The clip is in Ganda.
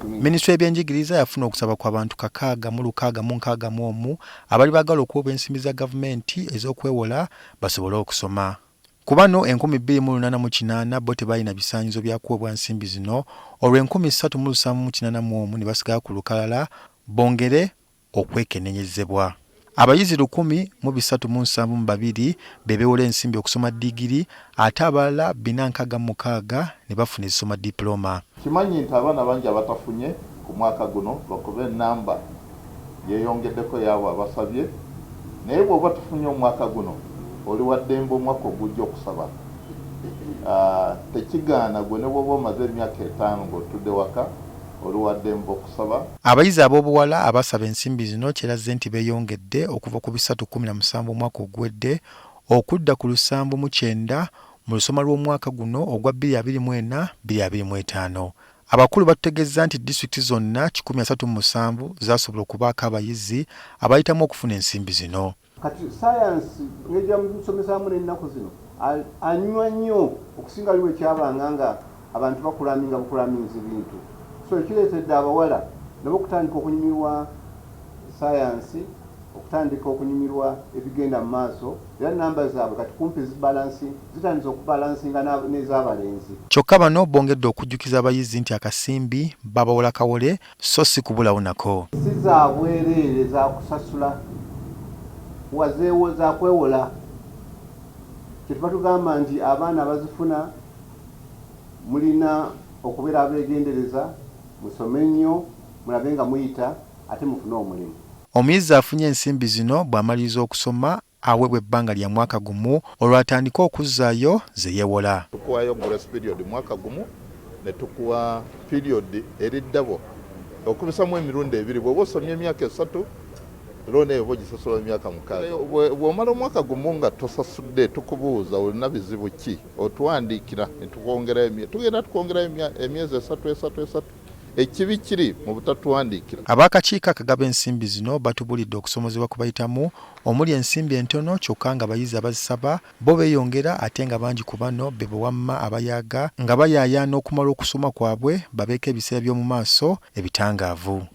Minisitule y'ebyenjigiriza yafuna okusaba kw'abantu 661 abali baagala okuwa ensimbi za gavumenti ez'okwewola basobole okusoma. Ku bano 2,288 bo tebalina bisaanyizo bya kuweebwa nsimbi zino, olwo 3,781 ne basigala ku lukalala bongere okwekennenyezebwa. Abayizi 1,372 be beewola ensimbi okusoma digiri, ate abalala 466 ne bafuna esoma diploma. Kimanyi nti abaana bangi abatafunye ku mwaka guno lwakuba ennamba yeeyongeddeko y'abo abasabye, naye bw'oba tufunye omwaka guno oli waddembe omwaka ogujja okusaba. Tekigaana gwe ne bw'oba omaze emyaka 5 ng'otudde waka oli waddembe okusaba. Abayizi ab'obuwala abasaba ensimbi zino kirazze nti beeyongedde okuva ku 317 omwaka oguwedde okudda ku 709 mu lusoma lw'omwaka guno ogwa 2024-2025. Abakulu batutegeeza nti disitulikiti zonna 137 zasobola okubaako abayizi abayitamu okufuna ensimbi zino. Kati sayansi ng'ejja mu kusomesaamu n'ennaku zino anywa nnyo okusinga liwe kyabanga nga abantu bakulaminza ebintu. So ekireetedde abawala nabo okutandika okunyumirwa sayansi, okutandika okunyumirwa ebigenda mu maaso, era namba zaabwe kati kumpi zitandise okubalansinga n'ez'abalenzi. Kyokka bano bongedde okujjukiza abayizi nti akasimbi babawola kawole so si kubulawo nako. Si za bwereere za kusasula wazeewo za kwewola. Kyetuba tugamba nti abaana abazifuna mulina okubeera abeegendereza, musome nnyo, mulabe nga muyita ate mufune omulimu. Omuyizi afunye ensimbi zino bw'amaliriza okusoma aweebwa ebbanga lya mwaka gumu olwo atandika okuzzaayo ze yeewola. Tukuwayo grace period mwaka gumu ne tukuwa period eriddabo okubisamu emirundi 2. Bw'oba osomye emyaka 3 looni eyo bogisasula emyaka 6. Bw'omala omwaka gumu nga tosasudde tukubuuza olina bizibu ki, otwandiikira ne tukwongerayo tugenda tukwongerayo emyezi 3. Ekibi kiri mu butatwandiikira. Ab'akakiiko akagaba ensimbi zino batubulidde okusomozebwa kubayitamu omuli ensimbi entono kyokka nga abayizi abazisaba bo beeyongera ate nga bangi ku bano be bawamma abayaaga nga bayaayaana okumala okusoma kwabwe babeeko ebiseera by'omu maaso ebitangaavu.